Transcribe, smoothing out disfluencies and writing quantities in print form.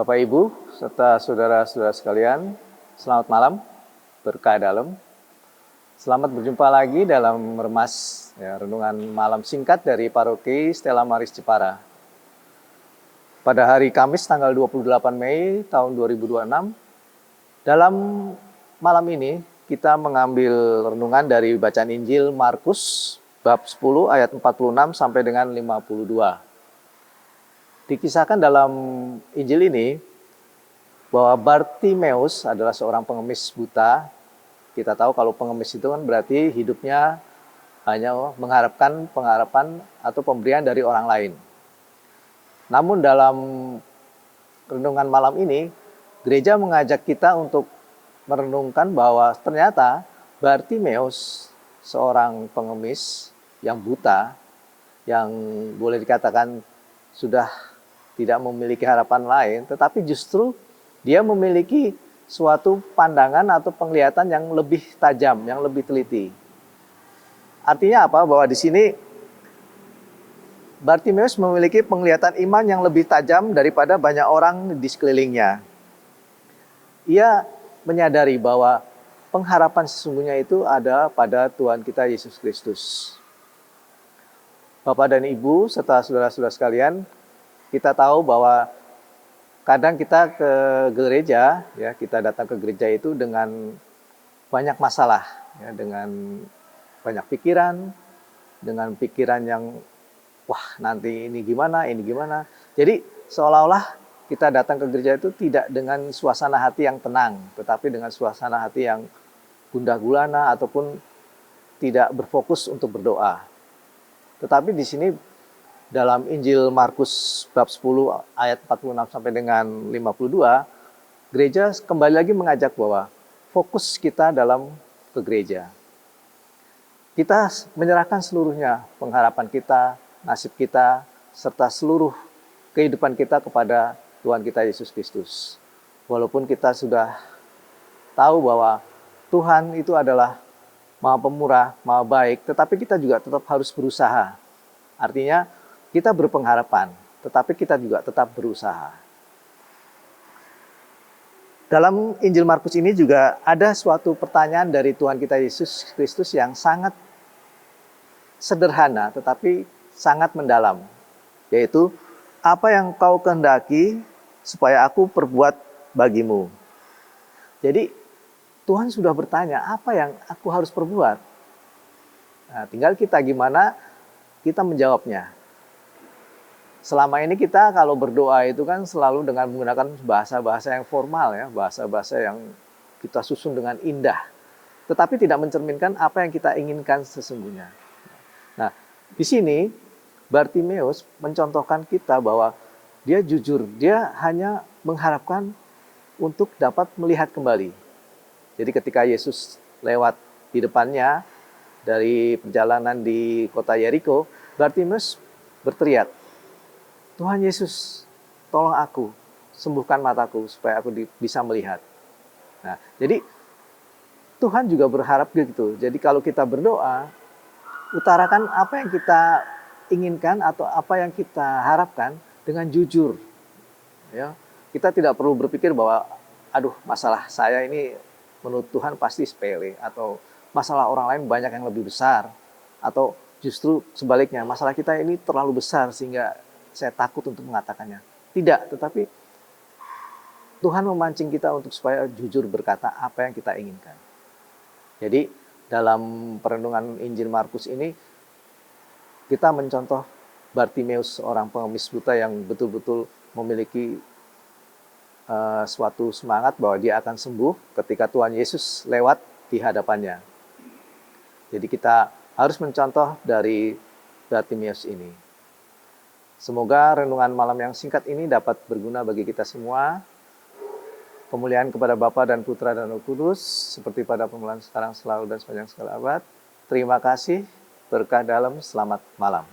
Bapak Ibu serta saudara-saudara sekalian, selamat malam, berkah dalam. Selamat berjumpa lagi dalam Remas, renungan malam singkat dari Paroki Stella Maris Jepara. Pada hari Kamis tanggal 28 Mei tahun 2026, dalam malam ini kita mengambil renungan dari bacaan Injil Markus bab 10 ayat 46 sampai dengan 52. Dikisahkan dalam Injil ini bahwa Bartimeus adalah seorang pengemis buta. Kita tahu kalau pengemis itu kan berarti hidupnya hanya mengharapkan pengharapan atau pemberian dari orang lain. Namun dalam renungan malam ini, gereja mengajak kita untuk merenungkan bahwa ternyata Bartimeus, seorang pengemis yang buta, yang boleh dikatakan sudah tidak memiliki harapan lain, tetapi justru dia memiliki suatu pandangan atau penglihatan yang lebih tajam, yang lebih teliti. Artinya apa? Bahwa di sini Bartimeus memiliki penglihatan iman yang lebih tajam daripada banyak orang di sekelilingnya. Ia menyadari bahwa pengharapan sesungguhnya itu ada pada Tuhan kita Yesus Kristus. Bapak dan Ibu serta saudara-saudara sekalian, kita tahu bahwa kadang kita ke gereja, kita datang ke gereja itu dengan banyak masalah, dengan banyak pikiran, dengan pikiran yang wah nanti ini gimana. Jadi seolah-olah kita datang ke gereja itu tidak dengan suasana hati yang tenang, tetapi dengan suasana hati yang gundah gulana ataupun tidak berfokus untuk berdoa. Tetapi di sini dalam Injil Markus bab 10 ayat 46 sampai dengan 52, gereja kembali lagi mengajak bahwa fokus kita dalam ke gereja. Kita menyerahkan seluruhnya, pengharapan kita, nasib kita, serta seluruh kehidupan kita kepada Tuhan kita Yesus Kristus. Walaupun kita sudah tahu bahwa Tuhan itu adalah Maha Pemurah, Maha Baik, tetapi kita juga tetap harus berusaha. Artinya, kita berpengharapan, tetapi kita juga tetap berusaha. Dalam Injil Markus ini juga ada suatu pertanyaan dari Tuhan kita Yesus Kristus yang sangat sederhana, tetapi sangat mendalam. Yaitu, apa yang kau kehendaki supaya aku perbuat bagimu? Jadi, Tuhan sudah bertanya, apa yang aku harus perbuat? Nah, tinggal kita gimana kita menjawabnya. Selama ini kita kalau berdoa itu kan selalu dengan menggunakan bahasa-bahasa yang formal, bahasa-bahasa yang kita susun dengan indah. Tetapi tidak mencerminkan apa yang kita inginkan sesungguhnya. Nah, di sini Bartimeus mencontohkan kita bahwa dia jujur, dia hanya mengharapkan untuk dapat melihat kembali. Jadi ketika Yesus lewat di depannya dari perjalanan di kota Yeriko, Bartimeus berteriak, Tuhan Yesus, tolong aku, sembuhkan mataku supaya aku bisa melihat. Nah, jadi Tuhan juga berharap gitu. Jadi kalau kita berdoa, utarakan apa yang kita inginkan atau apa yang kita harapkan dengan jujur. Ya, kita tidak perlu berpikir bahwa, aduh masalah saya ini menurut Tuhan pasti sepele, atau masalah orang lain banyak yang lebih besar, atau justru sebaliknya, masalah kita ini terlalu besar sehingga saya takut untuk mengatakannya. Tidak, tetapi Tuhan memancing kita untuk supaya jujur berkata apa yang kita inginkan. Jadi dalam perenungan Injil Markus ini, kita mencontoh Bartimeus, seorang pengemis buta yang betul-betul memiliki suatu semangat bahwa dia akan sembuh ketika Tuhan Yesus lewat di hadapannya. Jadi kita harus mencontoh dari Bartimeus ini. Semoga renungan malam yang singkat ini dapat berguna bagi kita semua. Kemuliaan kepada Bapa dan Putra dan Roh Kudus, seperti pada permulaan sekarang, selalu, dan sepanjang segala abad. Terima kasih, berkah dalam, selamat malam.